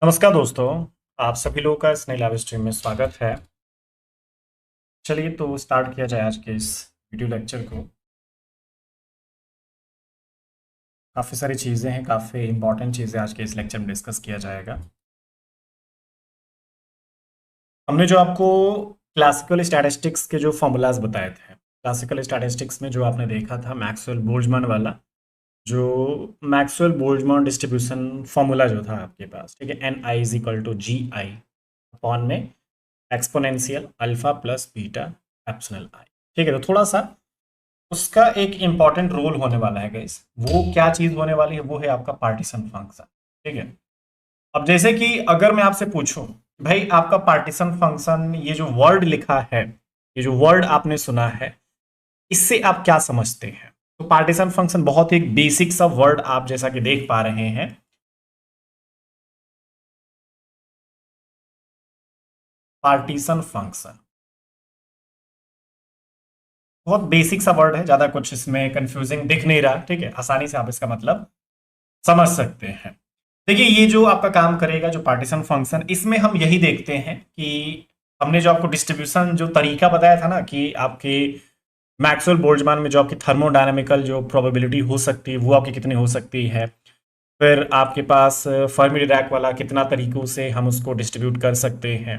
नमस्कार दोस्तों, आप सभी लोगों का इस नई लाइव स्ट्रीम में स्वागत है। चलिए तो स्टार्ट किया जाए आज के इस वीडियो लेक्चर को। काफ़ी सारी चीज़ें हैं, काफ़ी इंपॉर्टेंट चीज़ें आज के इस लेक्चर में डिस्कस किया जाएगा। हमने जो आपको क्लासिकल स्टैटिस्टिक्स के जो फॉर्मूलाज बताए थे, क्लासिकल स्टैटिस्टिक्स में जो आपने देखा था मैक्सवेल बोल्ट्जमैन वाला, जो मैक्सवेल बोल्ट्जमैन डिस्ट्रीब्यूशन फॉर्मूला जो था आपके पास, ठीक है, N I is equal to ji I upon में exponential alpha plus beta epsilon I. ठीक है, तो थोड़ा सा उसका एक इंपॉर्टेंट रोल होने वाला है गाइस। वो क्या चीज होने वाली है, वो है आपका पार्टीशन फंक्शन। ठीक है, अब जैसे कि अगर मैं आपसे पूछूं भाई आपका पार्टीशन फंक्शन, ये जो वर्ड लिखा है, ये जो वर्ड आपने सुना है, इससे आप क्या समझते हैं? तो पार्टीशन फंक्शन बहुत ही बेसिक सा वर्ड आप जैसा कि देख पा रहे हैं। पार्टीशन फंक्शन बहुत बेसिक सा वर्ड है, ज्यादा कुछ इसमें कंफ्यूजिंग दिख नहीं रहा। ठीक है, आसानी से आप इसका मतलब समझ सकते हैं। देखिए, ये जो आपका काम करेगा जो पार्टीशन फंक्शन, इसमें हम यही देखते हैं कि हमने जो आपको डिस्ट्रीब्यूशन जो तरीका बताया था ना, कि आपके मैक्सवेल बोल्ट्जमैन में जो आपकी थर्मोडायनामिकल जो प्रोबेबिलिटी हो सकती है वो आपकी कितनी हो सकती है। फिर आपके पास फर्मी डिराक वाला कितना तरीकों से हम उसको डिस्ट्रीब्यूट कर सकते हैं।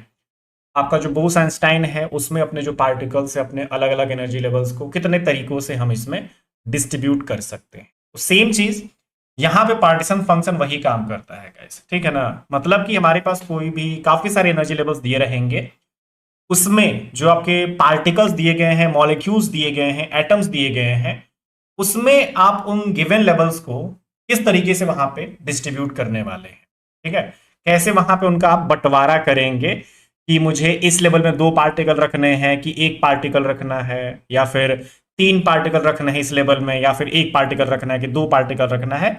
आपका जो बोस आइंस्टाइन है उसमें अपने जो पार्टिकल्स है अपने अलग अलग एनर्जी लेवल्स को कितने तरीकों से हम इसमें डिस्ट्रीब्यूट कर सकते हैं। तो सेम चीज यहाँ पे पार्टीशन फंक्शन वही काम करता है गाइस। ठीक है ना, मतलब कि हमारे पास कोई भी काफी सारे एनर्जी लेवल्स दिए रहेंगे, उसमें जो आपके पार्टिकल्स दिए गए हैं, मॉलिक्यूल्स दिए गए हैं, एटम्स दिए गए हैं, उसमें आप उन गिवन लेवल्स को किस तरीके से वहां पे डिस्ट्रीब्यूट करने वाले हैं। ठीक है, कैसे वहां पे उनका आप बंटवारा करेंगे कि मुझे इस लेवल में दो पार्टिकल रखने हैं कि एक पार्टिकल रखना है, या फिर तीन पार्टिकल रखना है इस लेवल में, या फिर एक पार्टिकल रखना है कि दो पार्टिकल रखना है।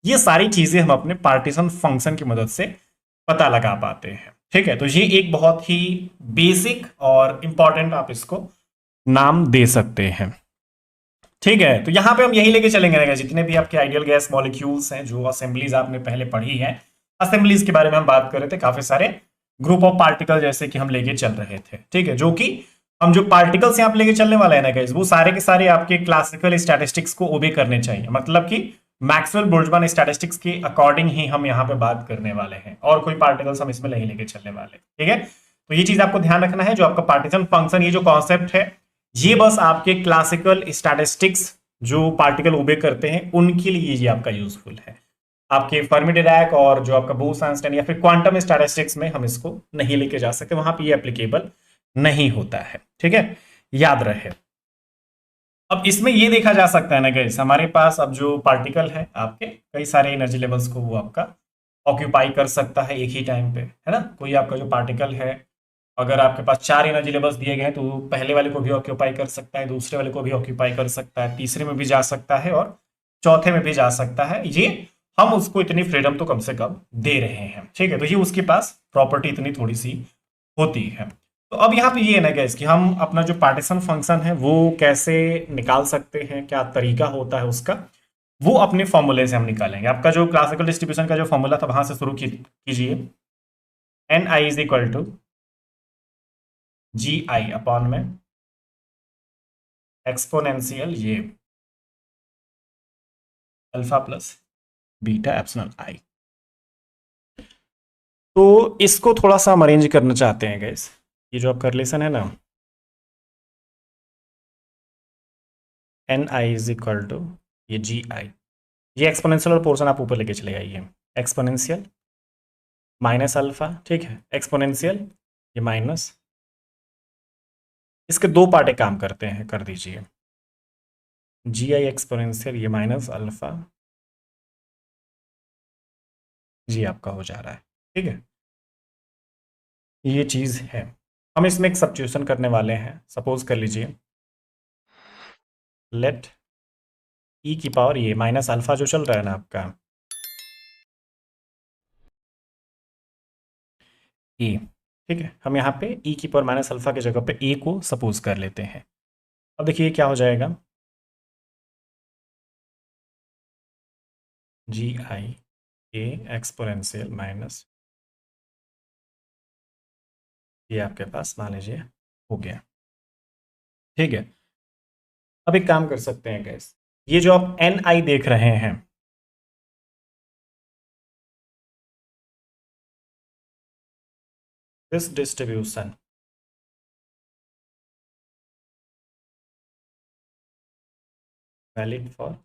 ये सारी चीजें हम अपने पार्टीशन फंक्शन की मदद से पता लगा पाते हैं। ठीक है, तो ये एक बहुत ही बेसिक और इंपॉर्टेंट आप इसको नाम दे सकते हैं। ठीक है, तो यहां पे हम यही लेके चलेंगे ना, जितने भी आपके आइडियल गैस मॉलिक्यूल्स हैं, जो असेंबलीज आपने पहले पढ़ी है, असेंबलीज के बारे में हम बात कर रहे थे, काफी सारे ग्रुप ऑफ पार्टिकल जैसे कि हम लेके चल रहे थे। ठीक है, जो कि हम जो पार्टिकल्स यहाँ पे लेके चलने वाले हैं ना गाइस, वो सारे के सारे आपके क्लासिकल स्टैटिस्टिक्स को ओबे करने चाहिए। मतलब कि मैक्सवेल बोल्ट्जमैन स्टैटिस्टिक्स के अकॉर्डिंग ही हम यहाँ पे बात करने वाले हैं, और कोई पार्टिकल्स हम इसमें नहीं लेके चलने वाले। ठीक है, तो ये चीज आपको ध्यान रखना है। जो आपका पार्टीशन फंक्शन, ये जो कॉन्सेप्ट है, ये बस आपके क्लासिकल स्टैटिस्टिक्स जो पार्टिकल ओबे करते हैं उनके लिए ये आपका यूजफुल है। आपके फर्मी डिराक और जो आपका बोस आइंस्टाइन या फिर क्वांटम स्टैटिस्टिक्स में हम इसको नहीं लेके जा सकते, वहां पे ये एप्लीकेबल नहीं होता है। ठीक है, याद रहे। अब इसमें ये देखा जा सकता है ना गाइस, हमारे पास अब जो पार्टिकल है आपके, कई सारे एनर्जी लेवल्स को वो आपका ऑक्यूपाई कर सकता है एक ही टाइम पे, है ना। कोई आपका जो पार्टिकल है, अगर आपके पास चार एनर्जी लेवल्स दिए गए हैं, तो पहले वाले को भी ऑक्यूपाई कर सकता है, दूसरे वाले को भी ऑक्यूपाई कर सकता है, तीसरे में भी जा सकता है, और चौथे में भी जा सकता है। ये हम उसको इतनी फ्रीडम तो कम से कम दे रहे हैं। ठीक है, तो ये उसके पास प्रॉपर्टी इतनी थोड़ी सी होती है। तो अब यहाँ पे ये है ना गैस कि हम अपना जो पार्टीशन फंक्शन है वो कैसे निकाल सकते हैं, क्या तरीका होता है उसका, वो अपने फॉर्मूले से हम निकालेंगे। आपका जो क्लासिकल डिस्ट्रीब्यूशन का जो फॉर्मूला था वहां से शुरू कीजिए। N I is equal to ji I upon में एक्सपोनेंशियल ये alpha plus beta epsilon i. तो इसको थोड़ा सा हम अरेंज करना चाहते हैं गैस। ये जो आपका रिलेशन है ना, n I is equal to ये जी आई, ये एक्सपोनेंशियल और पोर्शन आप ऊपर लेके चले आइए। एक्सपोनेंशियल माइनस अल्फा, ठीक है, एक्सपोनेंशियल ये माइनस, इसके दो पार्ट एक काम करते हैं, कर दीजिए। जी आई एक्सपोनेंशियल ये माइनस अल्फा जी आपका हो जा रहा है। ठीक है, ये चीज है। हम इसमें एक सब्स्टिट्यूशन करने वाले हैं। सपोज कर लीजिए, लेट ई की पावर ये माइनस अल्फा जो चल रहा है ना आपका ए, ठीक है, हम यहाँ पे ई की पावर माइनस अल्फा की जगह पे ए को सपोज कर लेते हैं। अब देखिए क्या हो जाएगा, जी आई ए एक्सपोनेंशियल माइनस ये आपके पास मान लीजिए हो गया। ठीक है, अब एक काम कर सकते हैं गैस, ये जो आप एन आई देख रहे हैं, this distribution valid for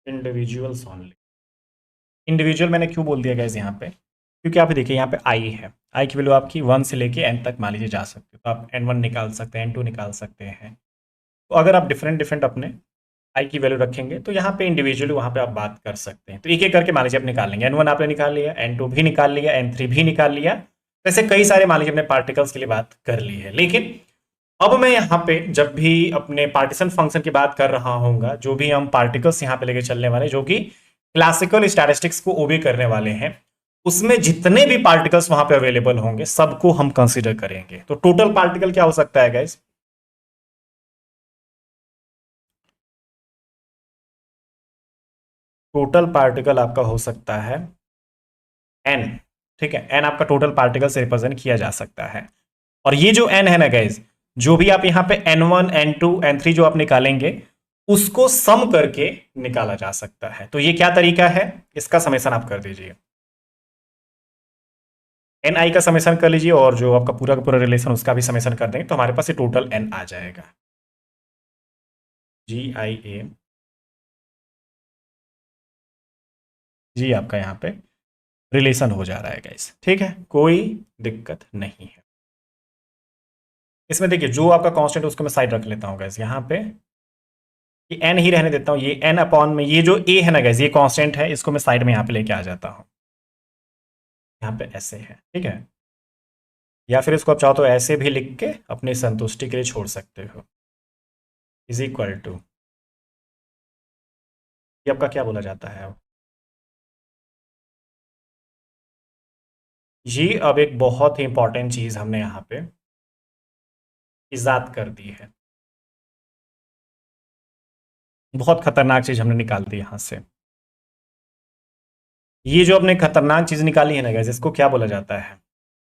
individuals only. Individual मैंने क्यों बोल दिया गैस यहाँ पे, क्योंकि आप देखिए यहाँ पे आई है, आई की वैल्यू आपकी 1 से लेके एन तक मान लीजिए जा सकते हो, तो आप एन वन निकाल सकते हैं, एन टू निकाल सकते हैं। तो अगर आप डिफरेंट डिफरेंट अपने आई की वैल्यू रखेंगे तो यहाँ पे इंडिविजुअली वहाँ पे आप बात कर सकते हैं। तो एक एक करके मान लीजिए आप निकाल लेंगे, एन वन आपने निकाल लिया, एन टू भी निकाल लिया, एन थ्री भी निकाल लिया, वैसे कई सारे मान लीजिए अपने पार्टिकल्स के लिए बात कर ली है। लेकिन अब मैं यहाँ पे जब भी अपने पार्टीशन फंक्शन की बात कर रहा हूँगा, जो भी हम पार्टिकल्स यहाँ पे लेके चलने वाले, जो कि क्लासिकल स्टैटिस्टिक्स को ओबे करने वाले हैं, उसमें जितने भी पार्टिकल्स वहां पे अवेलेबल होंगे सबको हम कंसीडर करेंगे। तो टोटल पार्टिकल क्या हो सकता है गाइस, टोटल पार्टिकल आपका हो सकता है एन। ठीक है, एन आपका टोटल पार्टिकल से रिप्रेजेंट किया जा सकता है। और ये जो एन है ना गाइस, जो भी आप यहाँ पे n one n two n three जो आप निकालेंगे, उसको सम करके निकाला जा सकता है। तो ये क्या तरीका है, इसका समेशन आप कर दीजिए, एन आई का समेशन कर लीजिए और जो आपका पूरा का पूरा रिलेशन उसका भी समेशन कर देंगे, तो हमारे पास ये टोटल एन आ जाएगा। जी आई ए जी आपका यहाँ पे रिलेशन हो जा रहा है गाइस। ठीक है, कोई दिक्कत नहीं है इसमें। देखिए जो आपका कांस्टेंट उसको मैं साइड रख लेता हूँ गाइस, यहाँ पे ये एन ही रहने देता हूँ, ये एन अपॉन में ये जो ए है ना गाइस, ये कांस्टेंट है, इसको मैं साइड में यहाँ पे लेके आ जाता हूँ, यहाँ पे ऐसे है। ठीक है, या फिर इसको आप चाहो तो ऐसे भी लिख के अपनी संतुष्टि के लिए छोड़ सकते हो, इज इक्वल टू, ये आपका क्या बोला जाता है अब, ये अब एक बहुत ही इंपॉर्टेंट चीज हमने यहाँ पे इजाद कर दी है, बहुत खतरनाक चीज हमने निकाल दी यहाँ से। ये जो अपने खतरनाक चीज निकाली है ना गाइस, इसको क्या बोला जाता है,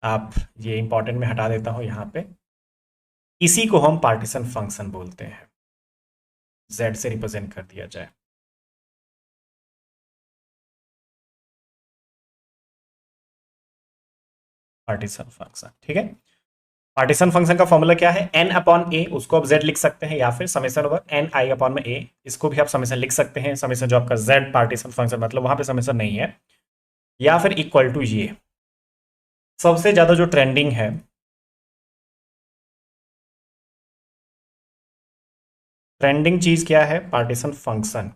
आप ये इंपॉर्टेंट में हटा देता हूं यहाँ पे, इसी को हम पार्टीशन फंक्शन बोलते हैं, z से रिप्रेजेंट कर दिया जाए। पार्टीशन फंक्शन, ठीक है, पार्टीशन फंक्शन का फॉर्मूला क्या है, n अपॉन ए, उसको आप z लिख सकते हैं, या फिर समेशन ओवर एन आई अपॉन में a, इसको भी आप समेशन लिख सकते हैं, समेशन जो आपका z पार्टीशन फंक्शन, मतलब वहां पे समेशन नहीं है, या फिर इक्वल टू ये सबसे ज्यादा जो ट्रेंडिंग है, ट्रेंडिंग चीज क्या है, partition function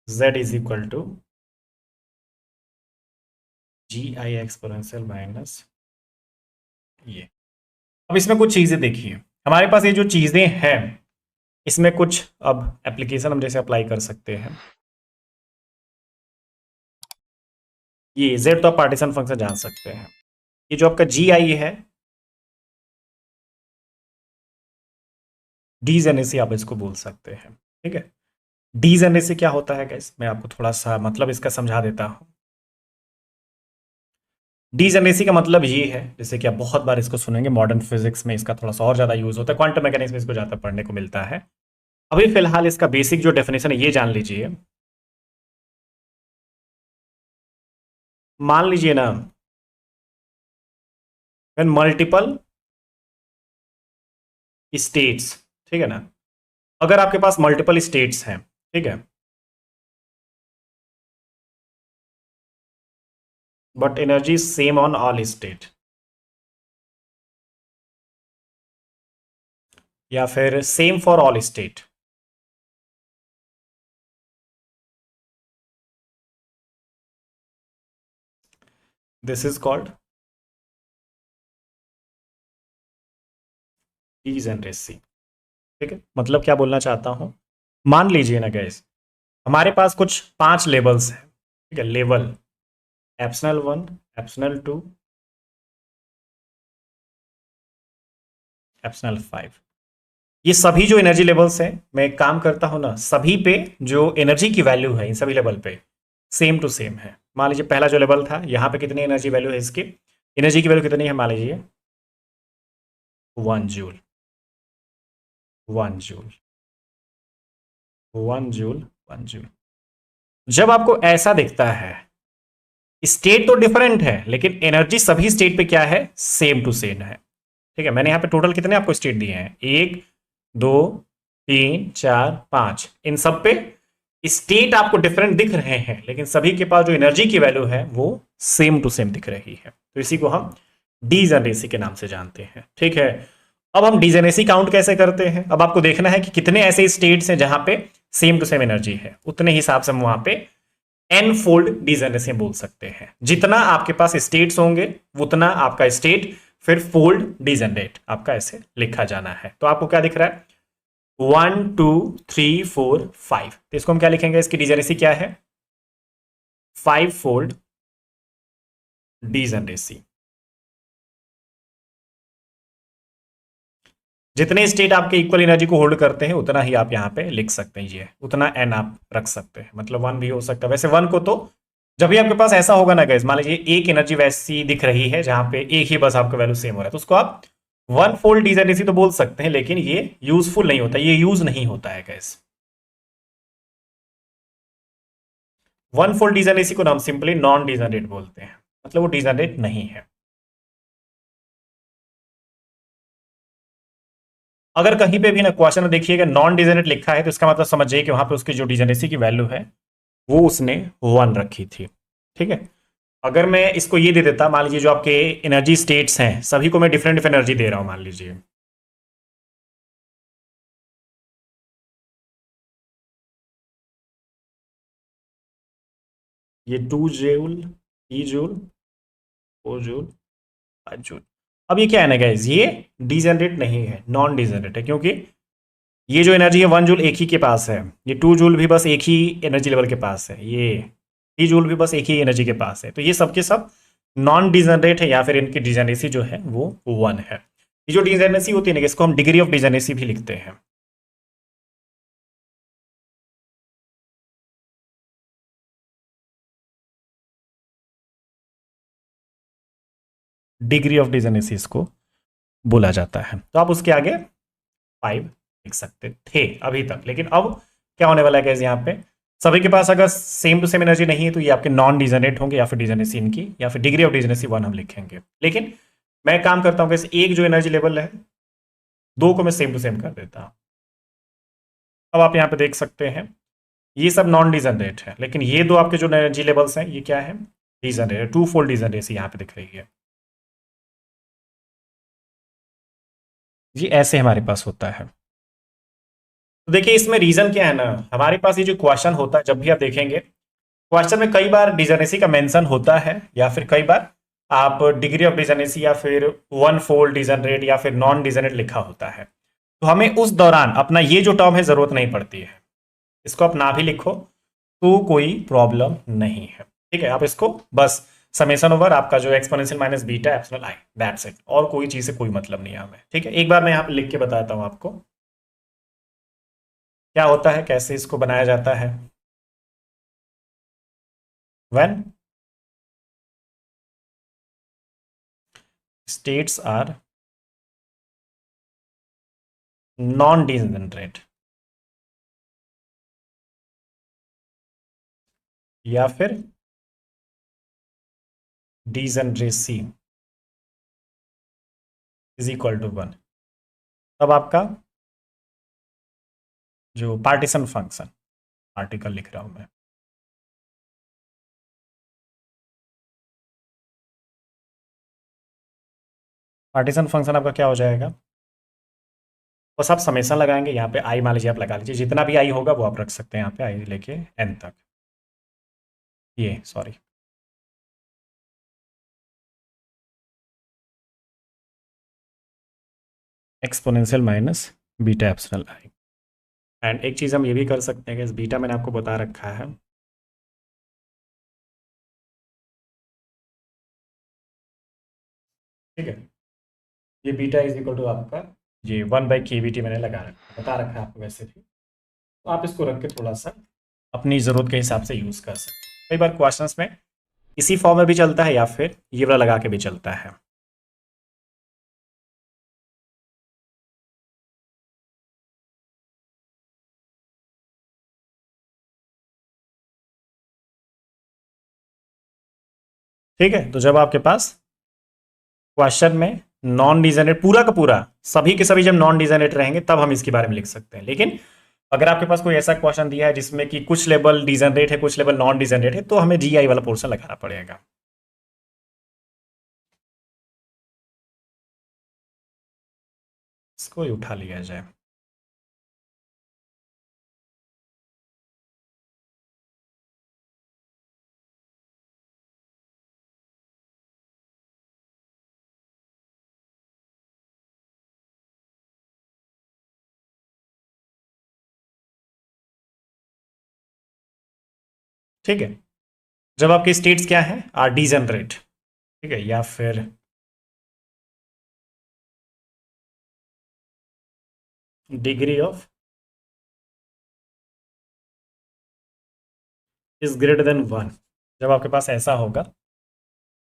z is equal to ji i exponential minus ये। अब इसमें कुछ चीजें देखिए, हमारे पास ये जो चीजें हैं, इसमें कुछ अब एप्लीकेशन हम जैसे अप्लाई कर सकते हैं। ये z तो आप पार्टीशन फंक्शन जान सकते हैं, ये जो आपका जी आई है, डीजेनेसी आप इसको बोल सकते हैं। ठीक है, डीजेनेसी क्या होता है गाइस, मैं आपको थोड़ा सा मतलब इसका समझा देता हूं। डीजेनेसी का मतलब ये है, जैसे कि आप बहुत बार इसको सुनेंगे मॉडर्न फिजिक्स में, इसका थोड़ा सा और ज्यादा यूज होता है, क्वांटम मैकेनिक्स में इसको ज्यादा पढ़ने को मिलता है। अभी फिलहाल इसका बेसिक जो डेफिनेशन है ये जान लीजिए। मान लीजिए ना, व्हेन मल्टीपल स्टेट्स, ठीक है ना, अगर आपके पास मल्टीपल स्टेट्स हैं, ठीक है, but energy same on all state, या फिर same for all state, this is called degeneracy. ठीक है, मतलब क्या बोलना चाहता हूं, मान लीजिए ना गैस, हमारे पास कुछ 5 लेवल्स हैं, ठीक है, लेवल एप्सनल 1, एप्सनल 2, एप्सनल 5। ये सभी जो एनर्जी लेवल्स हैं, मैं एक काम करता हूं ना, सभी पे जो एनर्जी की वैल्यू है इन सभी लेवल पे सेम टू सेम है। मान लीजिए पहला जो लेवल था, यहाँ पे कितनी एनर्जी वैल्यू है इसकी, एनर्जी की वैल्यू कितनी है, मान लीजिए 1 जूल, 1 जूल, 1 जूल, 1 जूल। जब आपको ऐसा दिखता है, स्टेट तो डिफरेंट है लेकिन एनर्जी सभी स्टेट पे क्या है, सेम टू सेम है। ठीक है, मैंने यहाँ पे टोटल कितने आपको स्टेट दिए हैं, 1 2 3 4 5, इन सब पे स्टेट आपको डिफरेंट दिख रहे हैं लेकिन सभी के पास जो एनर्जी की वैल्यू है वो सेम टू सेम दिख रही है। तो इसी को हम डीजेनरेसी के नाम से जानते हैं। ठीक है, अब हम डीजेनरेसी काउंट कैसे करते हैं, अब आपको देखना है कि कितने ऐसे स्टेट्स हैं जहां पे सेम टू सेम एनर्जी है, उतने हिसाब से हम वहां पे एन फोल्ड डीजेनरेसी बोल सकते हैं। जितना आपके पास स्टेट्स होंगे उतना आपका स्टेट फिर फोल्ड डीजेनरेट आपका ऐसे लिखा जाना है। तो आपको क्या दिख रहा है, 1 2 3 4 5, तो इसको हम क्या लिखेंगे, इसकी डीजेनरेसी क्या है, 5 फोल्ड डीजेनरेसी। जितने स्टेट आपके इक्वल एनर्जी को होल्ड करते हैं उतना ही आप यहां पे लिख सकते हैं, ये उतना एन आप रख सकते हैं, मतलब 1 भी हो सकता है। वैसे 1 को तो जब भी आपके पास ऐसा होगा ना गाइस, मान लीजिए एक एनर्जी वैसी दिख रही है जहां पे एक ही बस आपका वैल्यू सेम हो रहा है, तो उसको आप 1 फोल्ड डीजेनरेसी तो बोल सकते हैं, लेकिन ये यूजफुल नहीं होता, ये यूज नहीं होता है गाइस। 1 फोल्ड डीजेनरेसी को हम सिंपली नॉन डीजेनरेट बोलते हैं, मतलब वो डीजेनरेट नहीं है। अगर कहीं पे भी ना क्वेश्चन में देखिएगा नॉन डिजेनरेट लिखा है तो इसका मतलब समझिए कि वहां पे उसकी जो डिजेनरेसी की वैल्यू है वो उसने 1 रखी थी। ठीक है, अगर मैं इसको ये दे देता, मान लीजिए जो आपके एनर्जी स्टेट्स हैं सभी को मैं डिफरेंट डिफरेंट एनर्जी दे रहा हूं, मान लीजिए ये 2 जूल, 3 जूल, 4 जूल, 5 जूल। अब ये क्या है ना गाइज, ये डिजेनरेट नहीं है, नॉन डिजेनरेट है, क्योंकि ये जो एनर्जी है 1 जूल एक ही के पास है, ये 2 जूल भी बस एक ही एनर्जी लेवल के पास है, ये 3 जूल भी बस एक ही एनर्जी के पास है, तो ये सबके सब नॉन डिजेनरेट है या फिर इनकी डिजेनरेसी जो है वो 1 है। ये जो डिजेनरेसी होती है ना, इसको हम डिग्री ऑफ डिजेनरेसी भी लिखते हैं। डिग्री ऑफ डिजेनरेसी इसको बोला जाता है। तो आप उसके आगे 5 लिख सकते थे अभी तक, लेकिन अब क्या होने वाला है गाइस, यहाँ पे सभी के पास अगर सेम टू सेम एनर्जी नहीं है तो ये आपके नॉन डिजेनरेट होंगे या फिर डिजेनरेसी इनकी, या फिर डिग्री ऑफ डिजेनरेसी 1 हम लिखेंगे। लेकिन मैं काम करता हूँ कि एक जो एनर्जी लेवल है, दो को मैं सेम टू सेम कर देता हूँ। अब आप यहाँ पे देख सकते हैं ये सब नॉन डिजेनरेट है, लेकिन ये दो आपके जो एनर्जी लेवल्स हैं ये क्या है, डिजेनरेट, 2 फोल्ड डिजेनरेसी यहाँ पे दिख रही है। जी ऐसे हमारे पास होता है। तो देखिए इसमें रीजन क्या है ना, हमारे पास ये जो क्वेश्चन होता है जब भी आप देखेंगे क्वेश्चन में कई बार डिजेनेसी का मेंशन होता है, या फिर कई बार आप डिग्री ऑफ डिजेनेसी या फिर 1 फोल्ड डिजेनरेट या फिर नॉन डिजेनरेट लिखा होता है, तो हमें उस दौरान अपना ये जो टर्म है जरूरत नहीं पड़ती है, इसको आप ना भी लिखो तो कोई प्रॉब्लम नहीं है। ठीक है, आप इसको बस समेशन ओवर आपका जो exponential minus beta epsilon I, that's it, और कोई चीज से कोई मतलब नहीं है हमें। ठीक है, एक बार मैं यहाँ पे लिख के बताता हूँ आपको क्या होता है, कैसे इसको बनाया जाता है। व्हेन states are non-degenerate या फिर degeneracy इज इक्वल टू 1, तब आपका जो पार्टीशन फंक्शन, आर्टिकल लिख रहा हूं मैं, पार्टीशन फंक्शन आपका क्या हो जाएगा, बस आप समेशन लगाएंगे यहाँ पे आई मान लीजिए आप लगा लीजिए, जितना भी आई होगा वो आप रख सकते हैं यहाँ पे, आई लेके एन तक, ये sorry exponential minus beta epsilon I. And एक चीज़ हम ये भी कर सकते हैं कि इस बीटा मैंने आपको बता रखा है, ठीक है, ये बीटा इज इक्वल टू आपका ये 1/kBT मैंने लगा रखा बता रखा है आपको वैसे भी, तो आप इसको रख के थोड़ा सा अपनी ज़रूरत के हिसाब से यूज़ कर सकते हैं। कई बार क्वेश्चंस में इसी फॉर्म में भी चलता है या फिर ये वाला लगा के भी चलता है। ठीक है, तो जब आपके पास क्वेश्चन में नॉन डिजेनरेट पूरा का पूरा सभी के सभी जब नॉन डिजेनरेट रहेंगे तब हम इसके बारे में लिख सकते हैं, लेकिन अगर आपके पास कोई ऐसा क्वेश्चन दिया है जिसमें कि कुछ लेवल डिजेनरेट है कुछ लेवल नॉन डिजेनरेट है तो हमें जीआई वाला पोर्शन लगाना पड़ेगा। इसको ही उठा लिया जाए। ठीक है, जब आपके स्टेट्स क्या है आर डिजेनरेट, ठीक है, या फिर degree of is greater than 1, जब आपके पास ऐसा होगा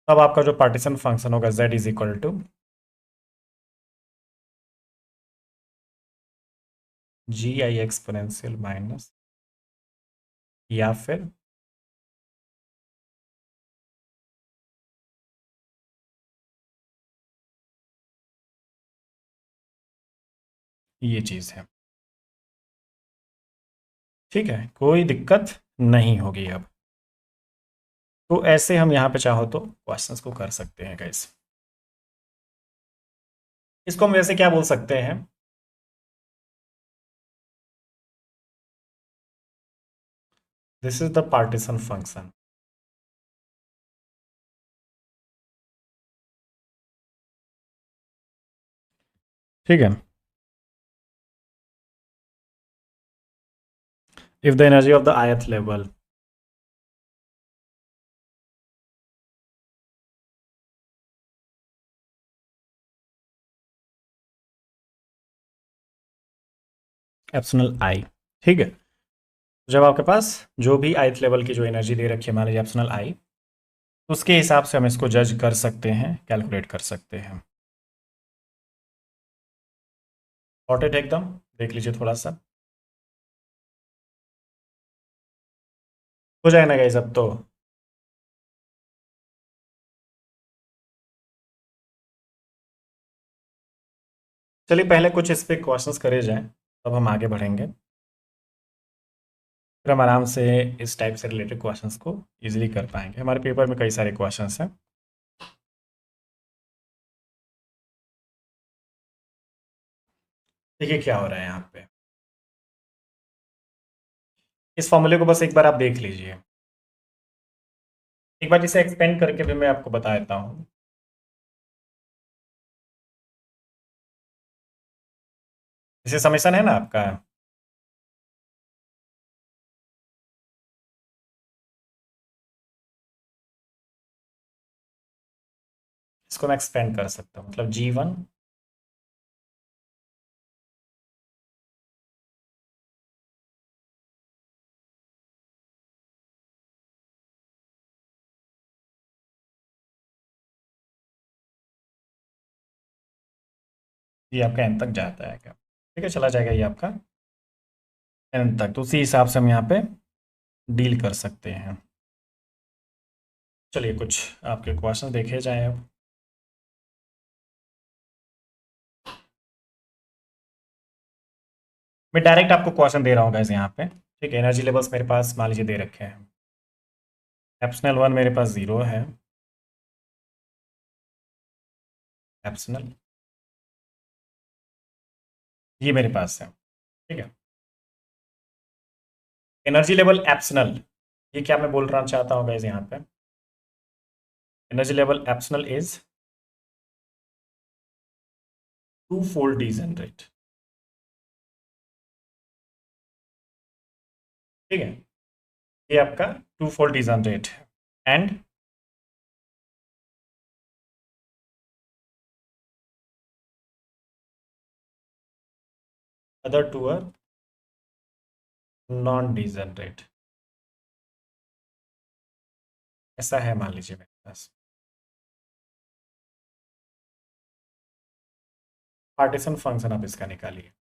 तब आपका जो पार्टीशन फंक्शन होगा z is equal to ji i exponential minus, या फिर ये चीज़ है। ठीक है, कोई दिक्कत नहीं होगी अब। तो ऐसे हम यहाँ पे चाहो तो क्वेश्चंस को कर सकते हैं गाइस। इसको हम वैसे क्या बोल सकते हैं, this is the partition function. ठीक है, if the energy of the ith level epsilon I. ठीक है, जब आपके पास जो भी ith लेवल की जो एनर्जी दे रखी है मान लीजिए एप्सिलॉन आई, तो उसके हिसाब से हम इसको जज कर सकते हैं, कैलकुलेट कर सकते हैं। सॉर्टेड एकदम, देख लीजिए थोड़ा सा हो जाए ना गाइस अब तो। चलिए पहले कुछ इस पे क्वेश्चंस करे जाएं, तब हम आगे बढ़ेंगे, फिर हम आराम से इस टाइप से रिलेटेड क्वेश्चंस को इजीली कर पाएंगे। हमारे पेपर में कई सारे क्वेश्चंस हैं। देखिए क्या हो रहा है यहाँ पे, इस फॉर्मूले को बस एक बार आप देख लीजिए, एक बार जिसे एक्सपेंड करके भी मैं आपको बता देता हूँ। इसे समेशन है ना आपका, इसको मैं एक्सपेंड कर सकता हूँ, मतलब G1 ये आपका एन तक जाता है क्या, ठीक है, चला जाएगा ये आपका एन तक, तो उसी हिसाब से हम यहाँ पे डील कर सकते हैं। चलिए कुछ आपके क्वेश्चन देखे जाएं अब। मैं डायरेक्ट आपको क्वेश्चन दे रहा हूँ गाइस यहाँ पे, ठीक है, एनर्जी लेवल्स मेरे पास मान लीजिए दे रखे हैं, एप्सिलॉन 1 मेरे पास 0 है, एप्सिलॉन ये मेरे पास है। ठीक है, एनर्जी लेवल एप्सिलॉन, ये क्या मैं बोल रहा चाहता हूँ गाइस यहाँ पे, energy level epsilon is two fold degenerate. ठीक है, ये आपका टू फोल्ड डिजेनरेट है, and other two are non degenerate, ऐसा है मान लीजिए मेरे पास। पार्टीशन फंक्शन आप इसका निकालिए।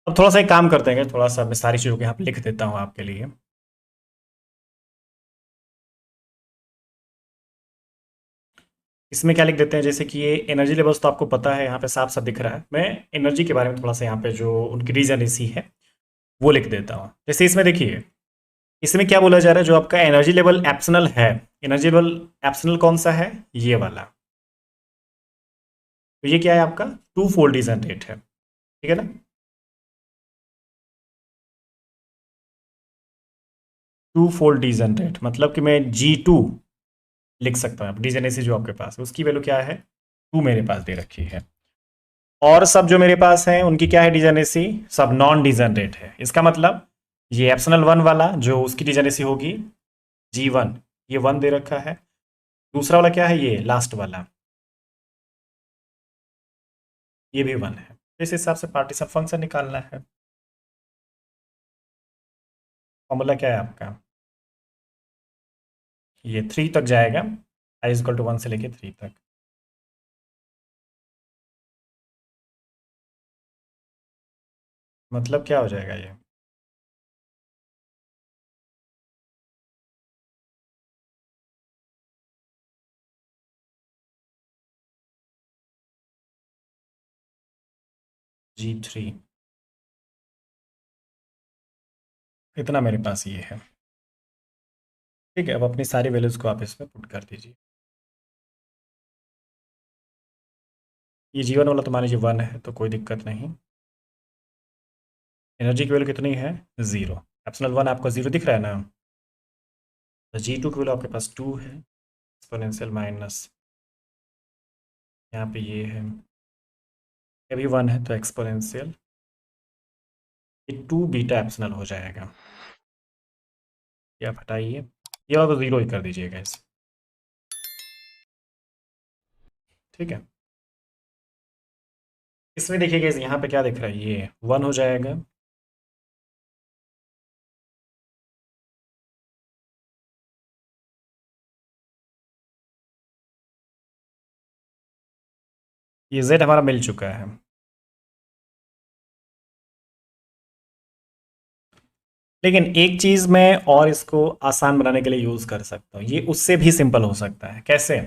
अब थोड़ा सा एक काम करते हैं, थोड़ा सा मैं सारी चीज़ों को यहाँ पे लिख देता हूँ आपके लिए। इसमें क्या लिख देते हैं, जैसे कि ये एनर्जी लेवल्स तो आपको पता है, यहाँ पे साफ साफ दिख रहा है। मैं एनर्जी के बारे में थोड़ा सा यहाँ पे जो उनकी रीजन है वो लिख देता हूँ। जैसे इसमें देखिए, इसमें क्या बोला जा रहा है, जो आपका एनर्जी लेवल एप्सनल है, एनर्जी लेवल एप्सनल कौन सा है, ये वाला। तो ये क्या है आपका, टू फोल्ड जनरेट है, ठीक है ना। टू फोल्ड डिजनरेट मतलब कि मैं G2 लिख सकता हूँ। डिजेनेसी जो आपके पास है उसकी वैल्यू क्या है, टू मेरे पास दे रखी है। और सब जो मेरे पास है उनकी क्या है डिजेनेसी, सब नॉन डिजनरेट है। इसका मतलब ये एप्सनल वन वाला जो उसकी डिजेनेसी होगी G1, ये वन दे रखा है। दूसरा वाला क्या है, ये लास्ट वाला, ये भी वन है। इस हिसाब से पार्टीशन फंक्शन निकालना है। फॉर्मूला क्या है आपका, ये 3 तक जाएगा, i = 1 से लेके 3 तक। मतलब क्या हो जाएगा ये, G3, इतना मेरे पास ये है। ठीक है, अब अपनी सारी वैल्यूज को आप इसमें पुट कर दीजिए। ये G1 वाला तो मान लीजिए 1 है, तो कोई दिक्कत नहीं। एनर्जी की वैल्यू कितनी है, 0। एप्सिलॉन 1 आपको 0 दिख रहा है ना। तो G2 की वैल्यू आपके पास 2 है, एक्सपोनेंशियल माइनस यहाँ पे ये है, ये भी 1 है, तो एक्सपोनेंशियल ये 2 बीटा एप्सिलॉन हो जाएगा। ये आप हटाइए, ये वाला तो 0 ही कर दीजिएगा इसे। ठीक है, इसमें देखिएगा यहाँ पे क्या दिख रहा है, ये 1 हो जाएगा। ये Z हमारा मिल चुका है। लेकिन एक चीज़ मैं और इसको आसान बनाने के लिए यूज़ कर सकता हूँ, ये उससे भी सिंपल हो सकता है। कैसे,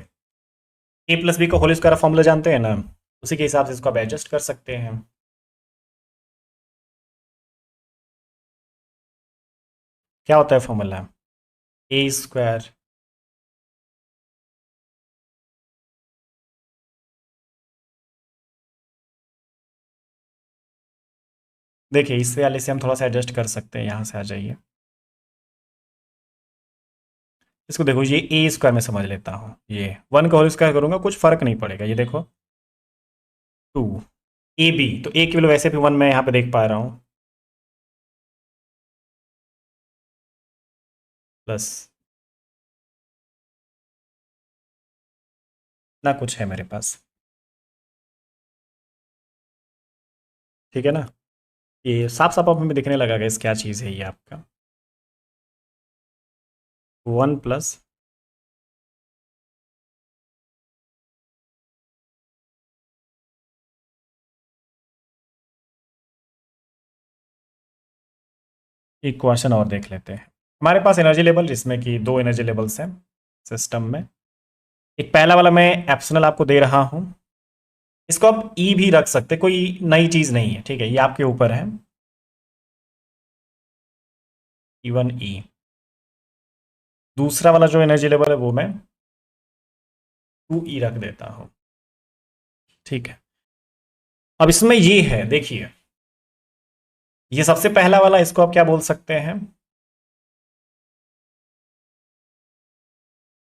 A+B का होल स्क्वायर फॉर्मूला जानते हैं ना, उसी के हिसाब से इसको आप एडजस्ट कर सकते हैं। क्या होता है फॉर्मूला, A²। देखिए इस वाले से हम थोड़ा सा एडजस्ट कर सकते हैं, यहाँ से आ जाइए। इसको देखो, ये A² में समझ लेता हूँ, ये 1 का होल स्क्वायर करूंगा कुछ फर्क नहीं पड़ेगा। ये देखो 2 AB, तो A की वैल्यू वैसे भी 1 मैं यहाँ पे देख पा रहा हूँ, प्लस ना कुछ है मेरे पास। ठीक है ना, ये साफ साफ अब हमें दिखने लगा इस क्या चीज़ है ये आपका 1 प्लस एक क्वेश्चन और देख लेते हैं। हमारे पास एनर्जी लेवल जिसमें कि दो एनर्जी लेवल्स हैं सिस्टम में। एक पहला वाला मैं एप्सिलॉन आपको दे रहा हूं, इसको आप ई भी रख सकते, कोई नई चीज नहीं है। ठीक है, ये आपके ऊपर है, E1 E। दूसरा वाला जो एनर्जी लेवल है वो मैं 2E रख देता हूं। ठीक है, अब इसमें ये है, देखिए ये सबसे पहला वाला, इसको आप क्या बोल सकते हैं,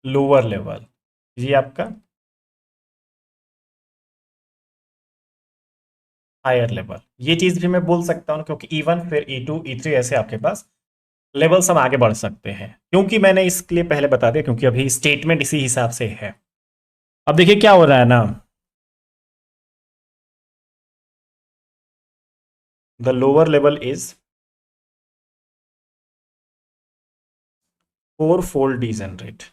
लोअर लेवल। ये आपका हायर लेवल। ये चीज भी मैं बोल सकता हूं क्योंकि E1 फिर E2 E3 ऐसे आपके पास लेवल्स हम आगे बढ़ सकते हैं, क्योंकि मैंने इसके लिए पहले बता दिया, क्योंकि अभी स्टेटमेंट इसी हिसाब से है। अब देखिए क्या हो रहा है ना, the lower level is 4-fold degenerate.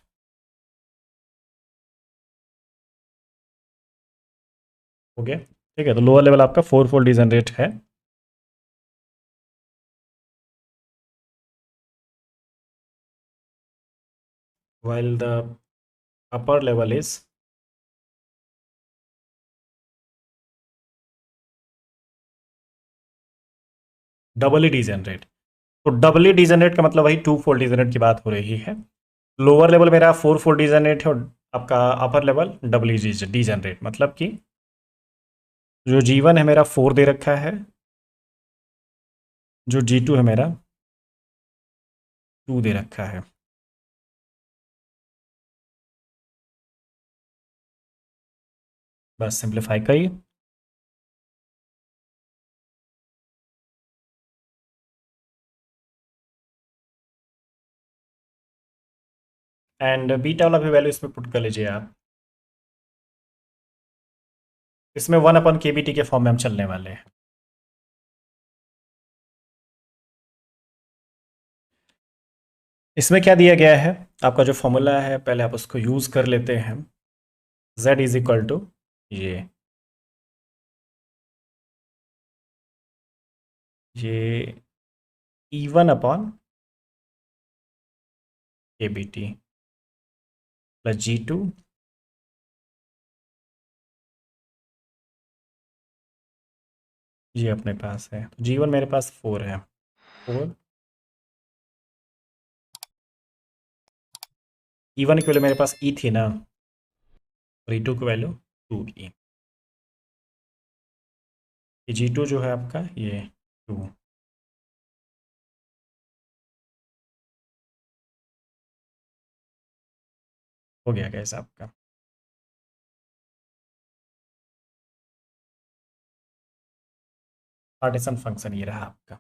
हो गया, ठीक है, तो लोअर लेवल आपका 4-fold डीजेनरेट है। while the upper level is doubly degenerate. तो डबली डीजेनरेट का मतलब वही 2-fold डीजेनरेट की बात हो रही है। लोअर लेवल मेरा 4-fold डीजेनरेट है, और आपका अपर लेवल डबली डीजेनरेट, मतलब कि जो G1 है मेरा 4 दे रखा है, जो G2 है मेरा 2 दे रखा है। बस सिंप्लीफाई करिए, एंड बीटा वाला भी वैल्यू इसमें पुट कर लीजिए आप। इसमें 1/KBT के फॉर्म में हम चलने वाले हैं। इसमें क्या दिया गया है, आपका जो फॉर्मूला है पहले आप उसको यूज़ कर लेते हैं। Z इज इक्वल टू ये E1/KBT प्लस G2 ये अपने पास है। तो G1 मेरे पास 4 है, 4। E1 की वैल्यू मेरे पास E थी ना, और E2 की वैल्यू 2E। ये G2 जो है आपका ये 2। हो गया गैस आपका पार्टीशन फंक्शन, ये रहा आपका।